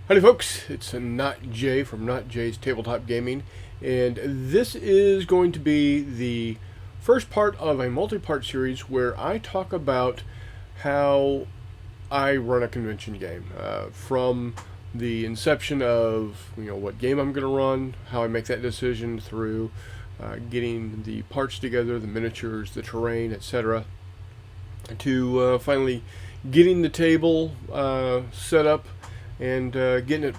Howdy folks, it's Not Jay from Not Jay's Tabletop Gaming, and this is going to be the first part of a multi-part series where I talk about how I run a convention game, from the inception of what game I'm going to run, how I make that decision through getting the parts together, the miniatures, the terrain, etc., to finally getting the table set up and getting it,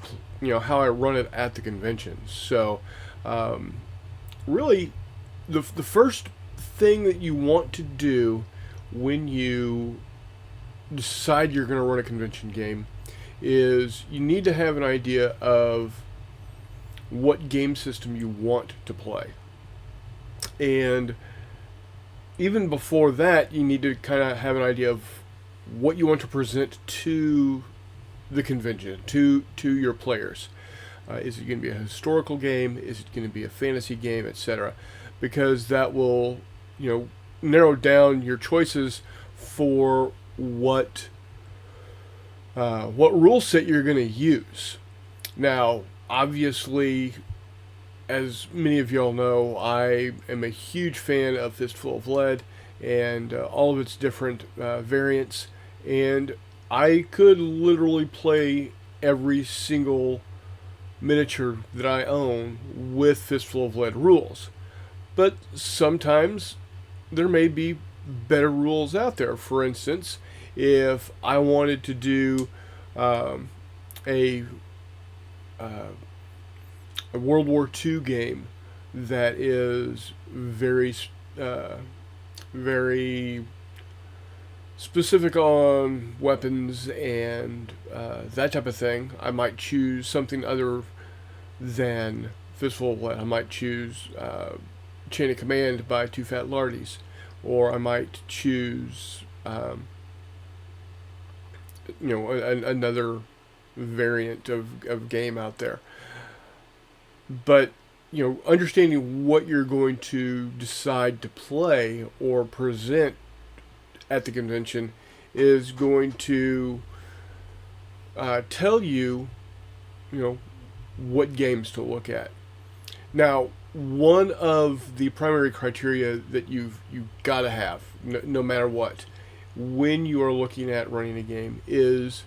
how I run it at the convention. So, really, the first thing that you want to do when you decide you're going to run a convention game is you need to have an idea of what game system you want to play. And even before that, you need to kind of have an idea of what you want to present to the convention, to your players. Is it going to be a historical game? Is it going to be a fantasy game, etc.? Because that will, narrow down your choices for what rule set you're going to use. Now, obviously, as many of y'all know, I am a huge fan of Fistful of Lead and all of its different variants, and I could literally play every single miniature that I own with Fistful of Lead rules. But sometimes there may be better rules out there. For instance, if I wanted to do a World War II game that is very specific on weapons and that type of thing, I might choose something other than Fistful of Lead. I might choose Chain of Command by Two Fat Lardies, or I might choose another variant of game out there. But understanding what you're going to decide to play or present at the convention is going to tell you, what games to look at. Now, one of the primary criteria that you've got to have, no matter what, when you are looking at running a game, is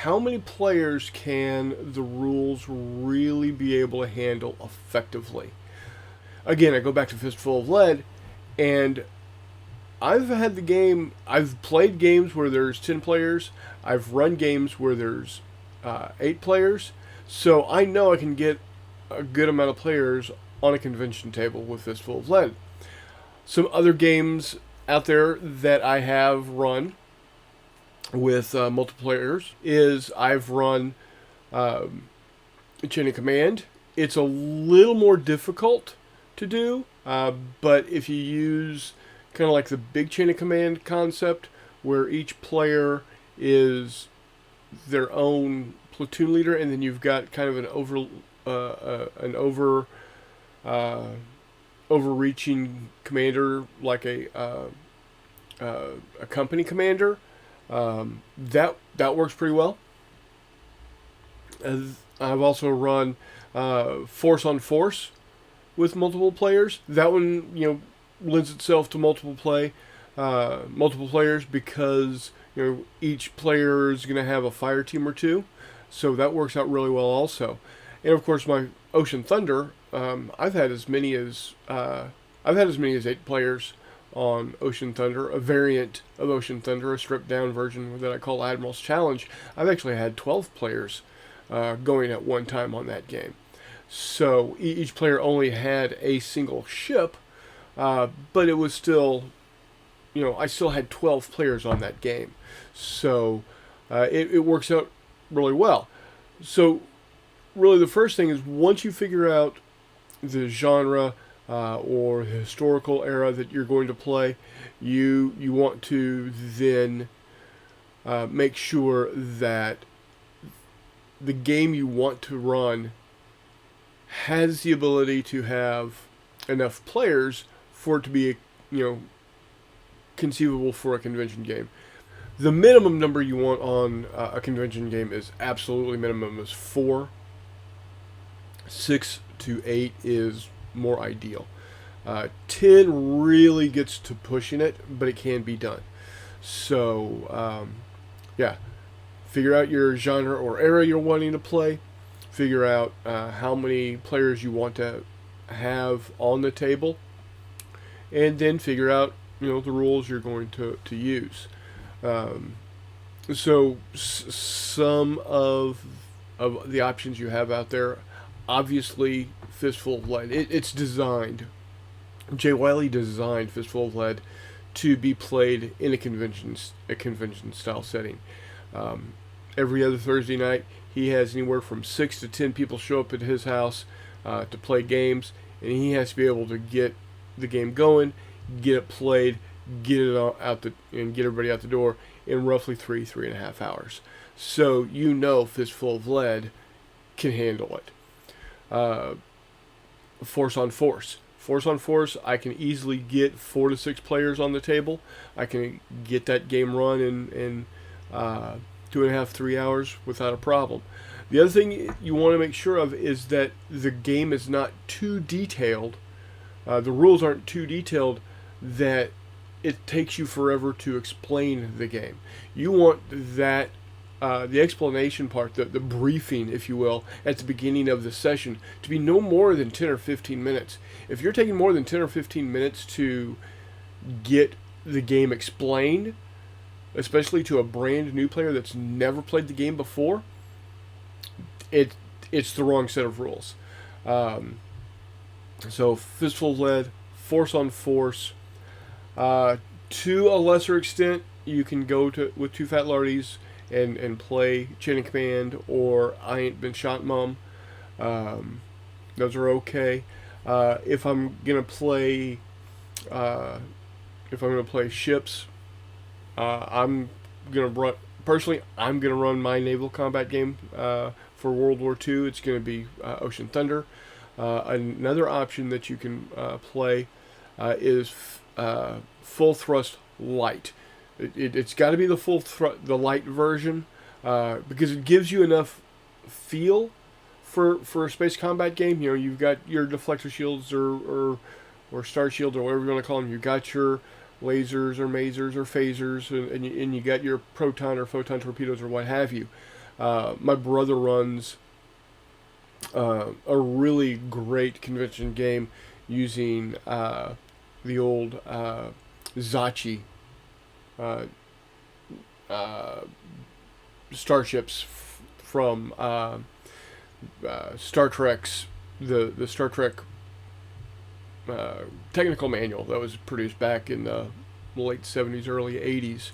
how many players can the rules really be able to handle effectively. Again, I go back to Fistful of Lead, and I've played games where there's 10 players. I've run games where there's 8 players. So I know I can get a good amount of players on a convention table with Fistful of Lead. Some other games out there that I have run with multiplayers is I've run Chain of Command. It's a little more difficult to do, but if you use kind of like the big Chain of Command concept, where each player is their own platoon leader, and then you've got kind of an overreaching commander, like a company commander. That works pretty well. I've also run Force on Force with multiple players. That one, lends itself to multiple players because each player is going to have a fire team or two, so that works out really well also. And of course, my Ocean Thunder, I've had as many as 8 players on Ocean Thunder, a variant of Ocean Thunder, a stripped down version that I call Admiral's Challenge. I've actually had 12 players going at one time on that game. So each player only had a single ship, but it was still, I still had 12 players on that game. So it works out really well. So really the first thing is, once you figure out the genre or the historical era that you're going to play, you want to then make sure that the game you want to run has the ability to have enough players for it to be conceivable for a convention game. The minimum number you want on a convention game is absolutely minimum is 4. 6 to 8 is more ideal. 10 really gets to pushing it, but it can be done. So, yeah, figure out your genre or era you're wanting to play. Figure out how many players you want to have on the table, and then figure out the rules you're going to use. Um, so some of the options you have out there, obviously, Fistful of Lead. It's designed. Jay Wiley designed Fistful of Lead to be played in a convention style setting. Um, every other Thursday night, he has anywhere from 6 to 10 people show up at his house to play games, and he has to be able to get the game going, get it played, get it and get everybody out the door in roughly 3.5 hours. So Fistful of Lead can handle it. Force on Force. Force on Force, I can easily get 4 to 6 players on the table. I can get that game run in 2.5, 3 hours without a problem. The other thing you want to make sure of is that the game is not too detailed. The rules aren't too detailed that it takes you forever to explain the game. You want that the explanation part, the briefing, if you will, at the beginning of the session to be no more than 10 or 15 minutes. If you're taking more than 10 or 15 minutes to get the game explained, especially to a brand new player that's never played the game before, it's the wrong set of rules. So Fistful of Lead, Force on Force. To a lesser extent, you can go with Two Fat Lardies and play Enchanted Command or I Ain't Been Shot Mum. Those are okay. If I'm gonna play ships, I'm gonna run my naval combat game for World War II. It's gonna be Ocean Thunder. Another option that you can play is Full Thrust Light. It's got to be the light version because it gives you enough feel for a space combat game. You've got your deflector shields or star shields or whatever you want to call them. You've got your lasers or masers or phasers, and you got your proton or photon torpedoes or what have you. My brother runs a really great convention game using the old Zachi starships from Star Trek's the Star Trek technical manual that was produced back in the late 70s, early 80s,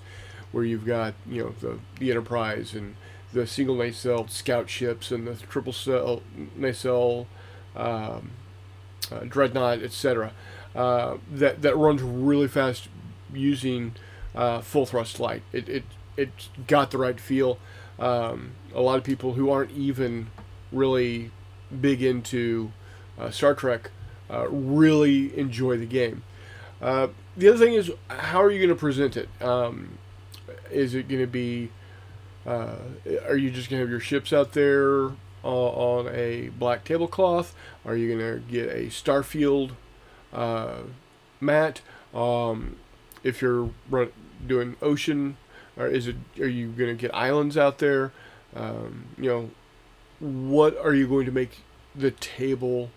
where you've got the Enterprise and the single nacelle scout ships and the triple nacelle dreadnought, etc. That runs really fast using full thrust light. It's got the right feel. A lot of people who aren't even really big into Star Trek really enjoy the game. The other thing is, how are you going to present it? Is it going to be are you just going to have your ships out there on a black tablecloth? Are you going to get a Starfield mat? If you're doing ocean, are you going to get islands out there? What are you going to make the table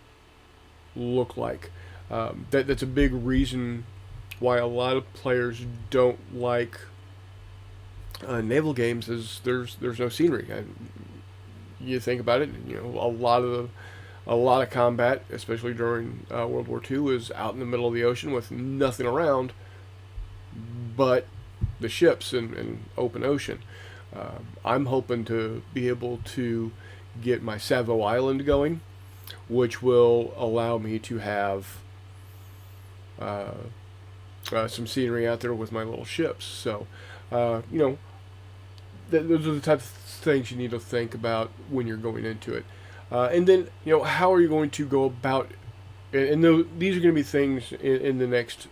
look like? That's a big reason why a lot of players don't like naval games. Is there's no scenery. You think about it, a lot of combat, especially during World War II, is out in the middle of the ocean with nothing around but the ships and open ocean. I'm hoping to be able to get my Savo Island going, which will allow me to have some scenery out there with my little ships. So, those are the type of things you need to think about when you're going into it. And then, how are you going to go about, and these are going to be things in the next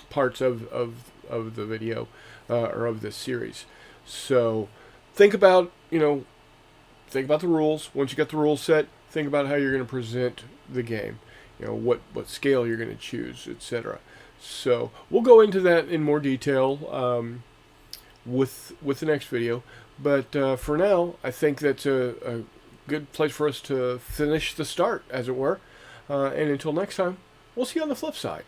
parts of the video or of this series. So think about think about the rules. Once you got the rules set, think about how you're going to present the game. What scale you're going to choose, etc. So we'll go into that in more detail with the next video. But for now, I think that's a good place for us to finish the start, as it were. And until next time, we'll see you on the flip side.